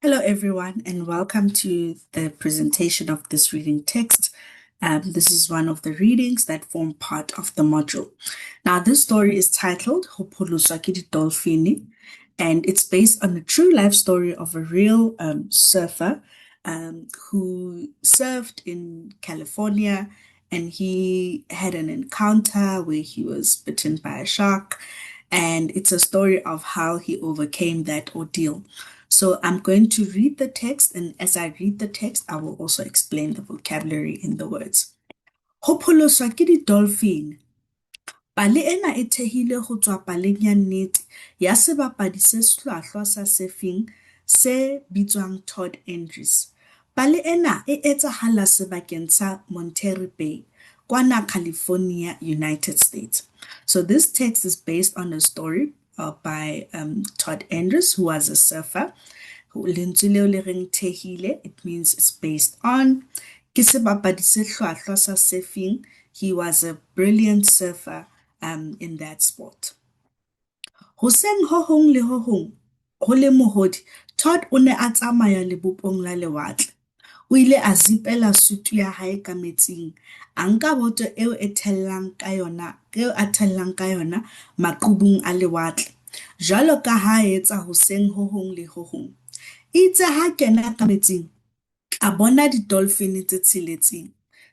Hello, everyone, and welcome to the presentation of this reading text. This is one of the readings that form part of the module. Now, this story is titled Ho pholoswa ke didolefene, and it's based on a true life story of a real surfer who surfed in California, and he had an encounter where he was bitten by a shark, and it's a story of how he overcame that ordeal. So I'm going to read the text, and as I read the text, I will also explain the vocabulary in the words. Ho pholoswa ke didolefene. Pale ena e thehile ho tswa paleng ya nnete ya sebapadi se hlwahlwa sa surfing se bitswang Todd Andrews. Pale ena e etsahala sebakeng sa Monterey Bay, kwana California, United States. So this text is based on a story by Todd Andrews, who was a surfer. Lentswe leo le reng thehile, it means it's based on. Ke sebapadi se hlwahlwa sa surfing. He was a brilliant surfer in that sport. Hoseng ho hong le ho hong, ho le mohodi, Todd o ne a tsamaya lebopong la lewatle. O ile a zipela sutu ya hae ka metsing, a nka boto eo a thellang ka yona maqhubung a lewatle, jwalo ka ha etsa hoseng ho hong le ho hong. Itse ha kena ka metsing, a bona didolefene tse tsheletseng,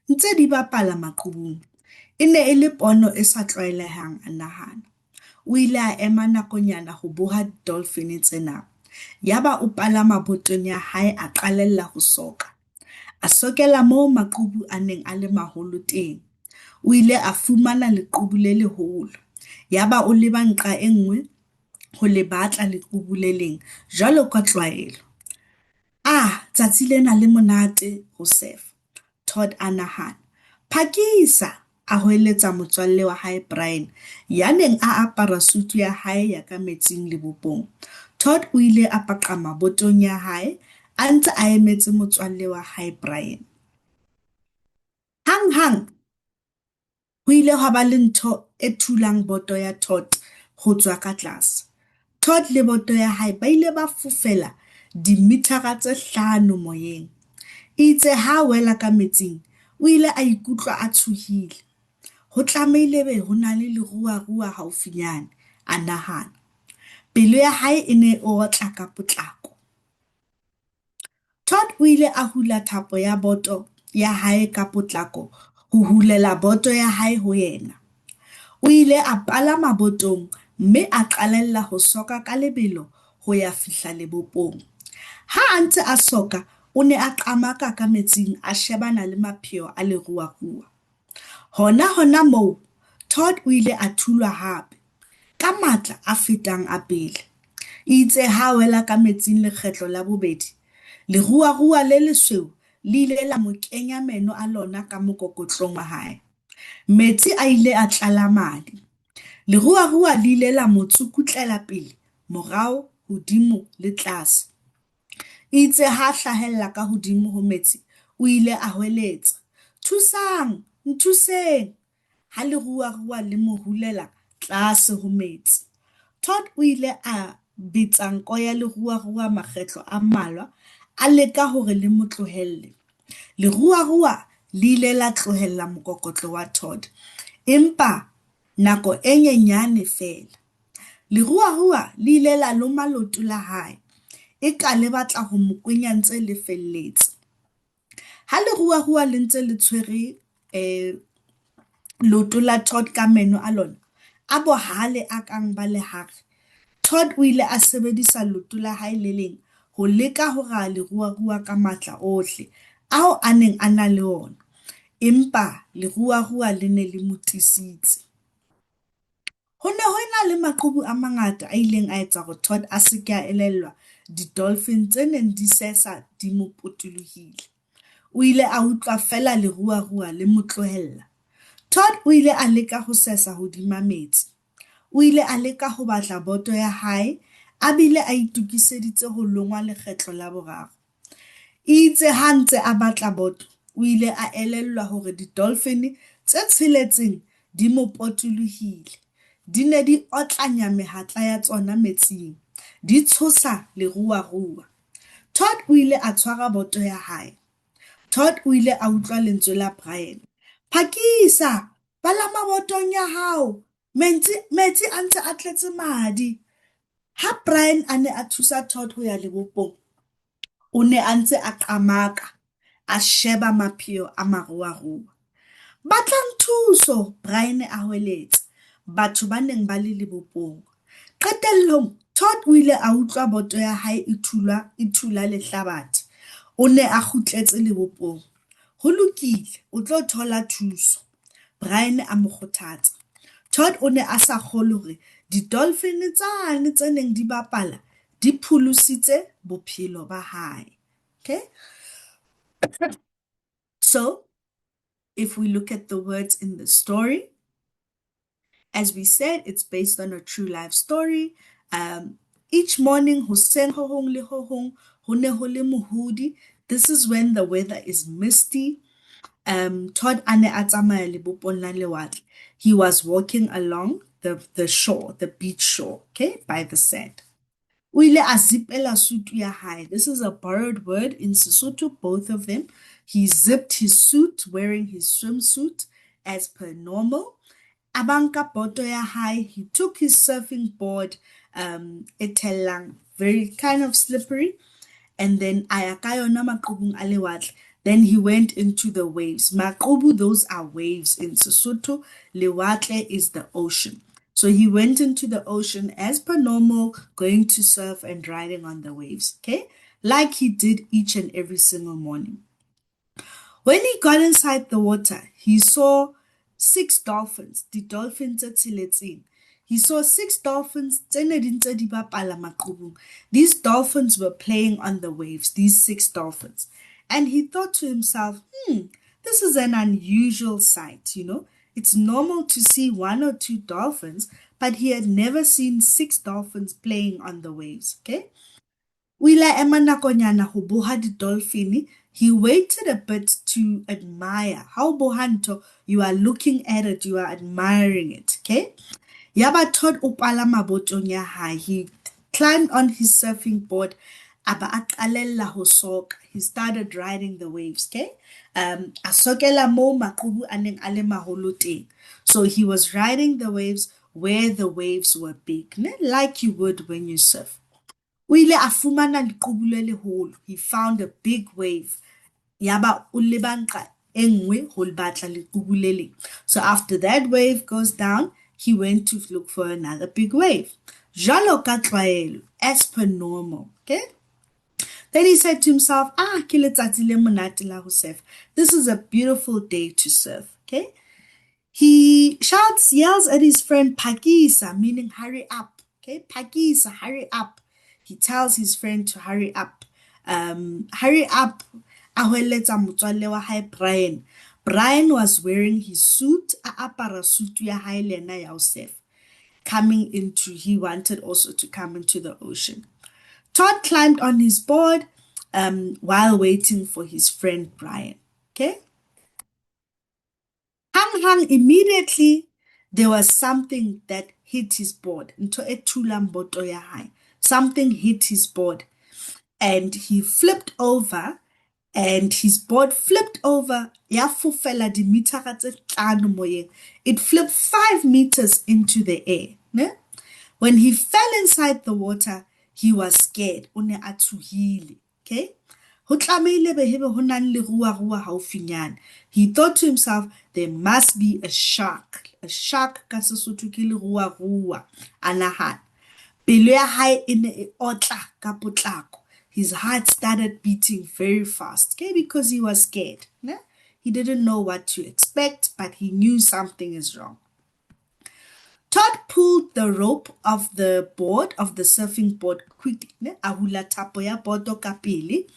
ntse di bapala maqhubung. E ne e le pono e sa tlwaelehang a nahana. O ile a ema nakonyana ho boha didolefene tsena. Yaba o palama botong ya hae a qalella ho soka. A sokela moo maqhubu a neng a le maholo teng. O ile a fumana leqhubu le leholo. Yaba o leba nqa e nngwe ho le batla leqhubu le leng, jwalo ka tlwaelo. Tsatsi lena le monate ho surf, Todd a nahana. Phakisa, a hoeletsa motswalle wa hae Brian, ya neng a apara sutu ya hae ya ka metsing lebopong. Todd o ile a paqama botong ya hae, a ntse a emetse motswalle wa hae Brian. Hang, ho ile hwa ba le ntho e thulang boto ya Todd ho tswa ka tlase. Todd le boto ya hae ba ile ba fofela dimithara tse 5 moyeng. Itse ha wela ka metsing, o ile a ikutlwa a tshohile. Ho tlameile be ho na le leruarua haufinyane, a nahana. Pelo ya hae e ne e otla ka potlako. Todd o ile a hula thapo ya boto ya hae ka potlako ho hulela boto ya hae ho yena. O ile a palama botong mme a qalella ho soka ka lebelo ho ya fihla lebopong. Ha a ntse a soka, o ne a qamaka ka metsing a shebana le mapheo a leruarua. Hona moo, Todd o ile a thulwa hape, ka matla a fetang a pele. Itse ha wela ka metsing lekgetlo la bobedi, leruarua le lesweu le ile la mo kenya meno a lona ka mokokotlong wa hae. Metsi a ile a tlala madi. Leruarua le ile la mo tsukutlela pele, morao, hodimo le tlase. Itse ha hlahella ka hodimo ho metsi, o ile a hweletsa, "Thusang, nthuseng!" Ha leruarua le mo hulela tlase ho metsi. Todd o ile a betsa nko ya leruarua makgetlo a mmalwa, a leka hore le mo tlohelle. Leruarua le ile la tlohella mokokotlo wa Todd, empa nako e nyenyane fela. Leruarua le ile la loma leoto la hae, e ka le batla ho mo kwenya ntse le felletse. Ha leruarua le ntse le tshwere leoto la Todd ka meno a lona, a bohale a kang ba lehare, Todd o ile a sebedisa leoto la hae le leng ho leka ho raya leruarua ka matla ohle ao a neng a na le ona, empa leruarua le ne le mo tiisitse. Ho ne ho ena le maqhubu a mangata a ileng a etsa hore Todd a se ke a elellwa didolefene tse neng di sesa di mo potolohile. O ile a utlwa fela leruarua le mo tlohella. Todd o ile a leka ho sesa hodima metsi. O ile a leka ho batla boto ya hae, a bile a itukiseditse ho longwa lekgetlo la boraro. Itse ha ntse a batla boto, o ile a elellwa hore didolefene tse tsheletseng di mo potolohile. Di ne di otlanya mehatla ya tsona metsing, di tshosa leruarua. Todd o ile a tshwara boto ya hae. Todd o ile a utlwa lentswe la Brian. Phakisa, palama botong ya hao. Metsi a ntse a tletse madi. Ha Brian a ne a thusa Todd ho ya lebopong, o ne a ntse a qamaka, a sheba mapheo a maruarua. Batlang thuso, Brian a hweletsa. Batho ba neng ba le lebopong. Qetellong, Todd o ile a utlwa boto ya hae e thula lehlabathe. O ne a kgutletse lebopong. Ho lokile, o tlo thola thuso. Brian a mo kgothatsa. Todd o ne a sa kgolwe hore didolefene tsane tse neng di bapala di pholositse bophelo ba hae. Okay? So, if we look at the words in the story, as we said, it's based on a true life story. Each morning, hoseng ho hong le ho hong, ho ne ho le mohudi. This is when the weather is misty. Todd ane a tsamaya lebopong la lewatle. He was walking along the shore, the beach shore, okay, by the sand. O ile a zipela suit ya hae. This is a borrowed word in Sesotho, both of them. He zipped his suit, wearing his swimsuit as per normal. Abanka boto ya hae. He took his surfing board, etelang, very kind of slippery, and then ayakayona maqubung a lewatle. Then he went into the waves. Maqhubu, those are waves in Sesotho. Lewatle is the ocean. So he went into the ocean as per normal, going to surf and riding on the waves, okay? Like he did each and every single morning. When he got inside the water, he saw 6 dolphins, the dolphins at Siletsing. He saw 6 dolphins. These dolphins were playing on the waves, these 6 dolphins. And he thought to himself, this is an unusual sight, you know. It's normal to see 1 or 2 dolphins, but he had never seen 6 dolphins playing on the waves, okay? Wila emanakonyana ho boha didolfini. He waited a bit to admire. How bohanto, you are looking at it, you are admiring it, okay? Yaba Todd upala mabotong ya hae. He climbed on his surfing board. Aba aqalella ho soka. He started riding the waves, okay? Asokela mo maqhubu aneng ale maholo teng. So he was riding the waves where the waves were big, ne? Like you would when you surf. O ile a fumana leqhubu le leholo. He found a big wave. Yaba o leba nqa e nngwe ho batla leqhubu le leng. So after that wave goes down, he went to look for another big wave. Jalo ka tlwaelo, as per normal, okay? Then he said to himself, ke letsatsi le monate la ho surf. This is a beautiful day to surf, okay? He shouts, yells at his friend Pakisa, meaning hurry up, okay? Pakisa, hurry up. He tells his friend to hurry up. Hurry up. A hweletsa motswalle wa hae Brian. Brian was wearing his suit, a apara suit ya hae le yena ya ho surf. He wanted also to come into the ocean. Todd climbed on his board while waiting for his friend Brian. Okay? Hang, immediately there was something that hit his board. Something hit his board. And he flipped over, and his board flipped over. It flipped 5 meters into the air. Ne? When he fell inside the water, he was scared. Okay? He thought to himself, there must be a shark. A shark ka Sesotho ke leruarua. Anahan. Pelo ya hae e ne e otla ka potlako. His heart started beating very fast, okay, because he was scared. Ne? He didn't know what to expect, but he knew something is wrong. Todd pulled the rope of the board, of the surfing board, quickly. Ne? Ahula tapo ya boto ka pele.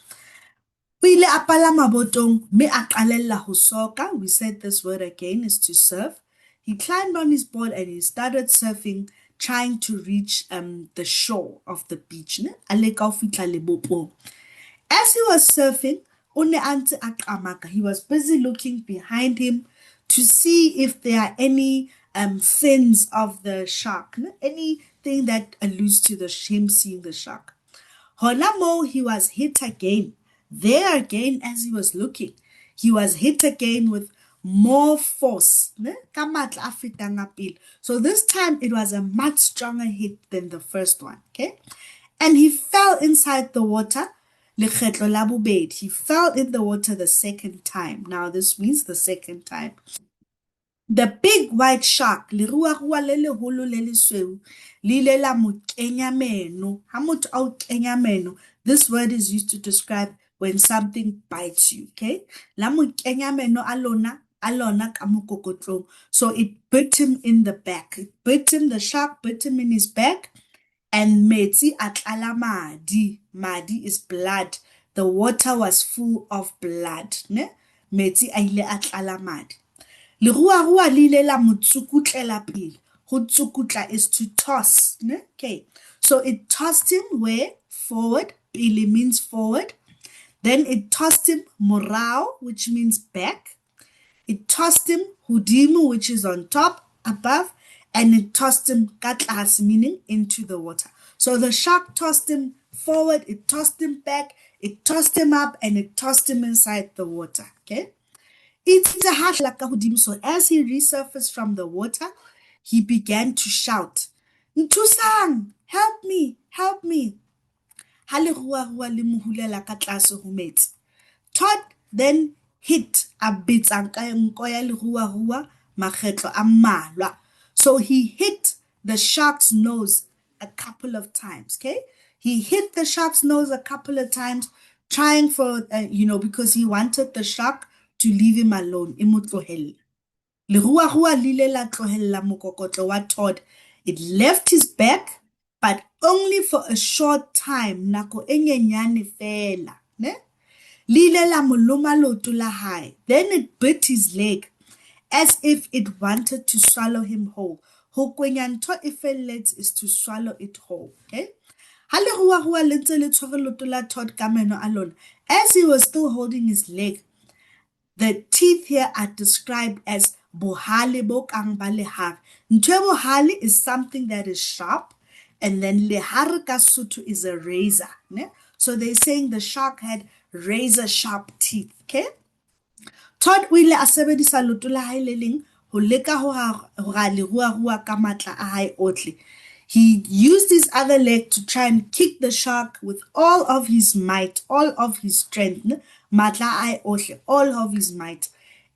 O ile a palama botong, mme a qalella ho soka. We said this word again is to surf. He climbed on his board and he started surfing, trying to reach the shore of the beach. Ne? As he was surfing, he was busy looking behind him to see if there are any fins of the shark, ne? Anything that alludes to him seeing the shark. Hona mo, he was hit again. There again, as he was looking, he was hit again with more force. So this time it was a much stronger hit than the first one. Okay. And he fell inside the water. He fell in the water the second time. Now this means the second time. The big white shark, leruarua le leholo le lesweu, le ile la mo kenya meno. Ha motho a o kenya meno, this word is used to describe when something bites you, okay? La mo kenya meno a lona ka mokokotlong. So it bit him in the back. It bit him, the shark bit him in his back. And metsi a tlala madi. Madi is blood. The water was full of blood. Ne? Metsi a ile a tlala madi. Leruarua le ile la mo tsukutlela pele. Ho tsukutla is to toss. Ne? Okay. So it tossed him where? Forward. Pele means forward. Then it tossed him morao, which means back. It tossed him hudimu, which is on top, above. And it tossed him katlas, meaning into the water. So the shark tossed him forward, it tossed him back, it tossed him up, and it tossed him inside the water. Okay? It's a harsh lakahudim. So as he resurfaced from the water, he began to shout, Ntusang, help me, help me. Todd then hit a bit so he hit the shark's nose a couple of times, okay? He hit the shark's nose a couple of times, trying for, because he wanted the shark to leave him alone. Todd. It left his back, but only for a short time. Nako enyenyane fela, ne? Then it bit his leg as if it wanted to swallow him whole. Hokwenyanto ifelet is to swallow it whole. Okay? As he was still holding his leg, the teeth here are described as bohale bokang balehar. Bohale is something that is sharp, and then lehar kasutu is a razor. Ne? So they're saying the shark had razor sharp teeth. Okay? Todd o ile a sebedisa leoto la hae le leng ho leka ho ra leruarua ka matla a hae otle. He used his other leg to try and kick the shark with all of his might, all of his strength. Matla a hae otle, all of his might.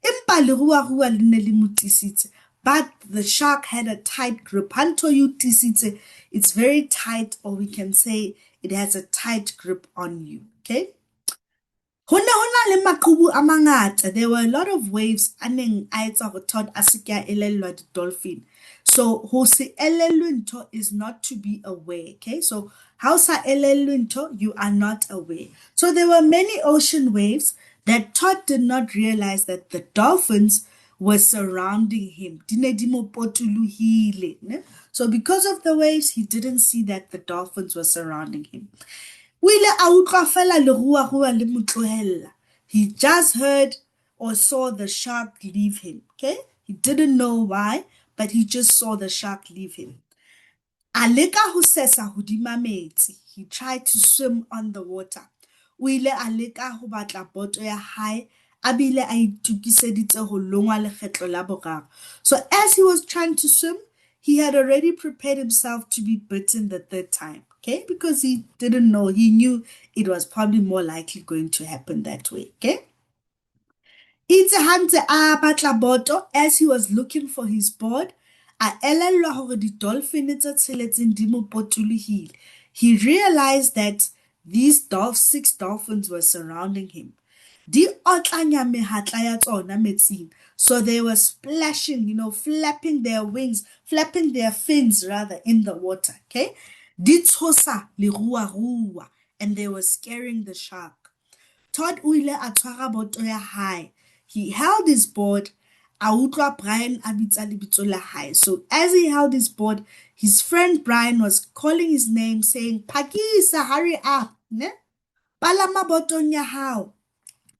Empa leruarua le ne le mo tisitse, but the shark had a tight grip. Hanto you tisitse, it's very tight, or we can say it has a tight grip on you. Okay? There were a lot of waves aneng a etsa ho Todd a se ke a elellwa di-dolphin. So ho se elellwe ntho is not to be aware. Okay, so ha o sa elellwe ntho, you are not aware. So there were many ocean waves that Todd did not realize that the dolphins were surrounding him. So because of the waves, he didn't see that the dolphins were surrounding him. He just heard or saw the shark leave him. Okay? He didn't know why, but he just saw the shark leave him. He tried to swim on the water. So as he was trying to swim, he had already prepared himself to be bitten the third time. Okay, because he didn't know, he knew it was probably more likely going to happen that way. Okay, as he was looking for his board, he realized that these 6 dolphins were surrounding him. So they were splashing, flapping their wings, flapping their fins rather in the water. Okay, and they were scaring the shark. Todd uile a tshwara boto ya hae. He held his board. Brian abitsa lebitso la hae. So as he held his board, his friend Brian was calling his name, saying, Phakisa, hurry up. Ne? Palama botong ya hao.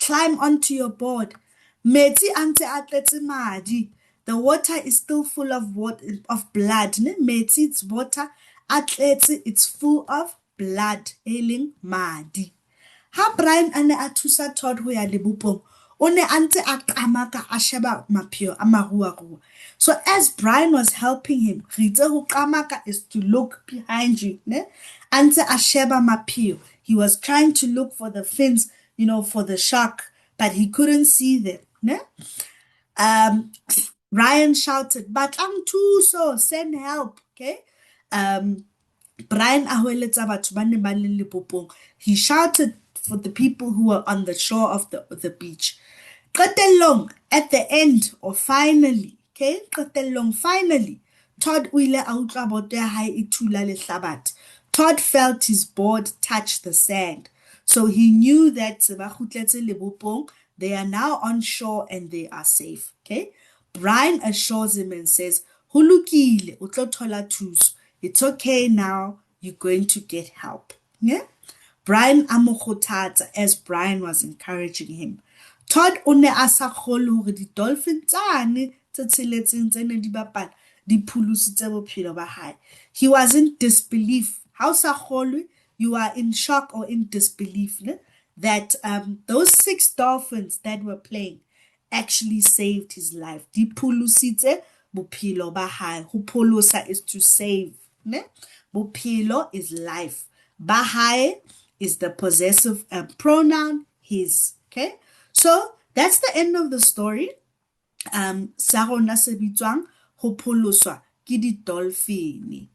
Climb onto your board. Metsi ante atletse madi. The water is still full of blood. Ne? Metsi, it's water. Atletse, it's full of blood, madi. Ha Brian a ne a thusa Todd ho ya lebopong, o ne a ntse a qamaka a sheba mapheo a maruarua. So as Brian was helping him, re itse ho qamaka is to look behind you, ne? A ntse a sheba mapheo. He was trying to look for the fins, for the shark, but he couldn't see them, ne? Ryan shouted, "Batlang thuso, send help." Okay. Brian a hweletsa batho ba ne ba le lebopong. He shouted for the people who were on the shore of the beach. Qetellong, at the end, or finally, okay, qetellong, finally, Todd o ile a utlwa boto ya hae e thula lehlabathe. Todd felt his board touch the sand. So he knew that ba kgutletse lebopong, they are now on shore and they are safe. Okay. Brian assures him and says, "Ho lokile, o tlo thola thuso. It's okay now, you're going to get help." Yeah? Brian a mo kgothatsa as Brian was encouraging him. Todd o ne a sa kgolwe hore di-dolphin tsane tse tsheletseng tse ne di bapala di pholositse bophelo ba hae. He was in disbelief. Ha o sa kgolwe, you are in shock or in disbelief, ne? That those 6 dolphins that were playing actually saved his life. Di pholositse bophelo ba hae. Ho pholosa is to save, ne? Bophelo is life. Ba hae is the possessive pronoun his. Okay, so that's the end of the story. Sa rona se bitswang ho pholoswa ke di-dolphin.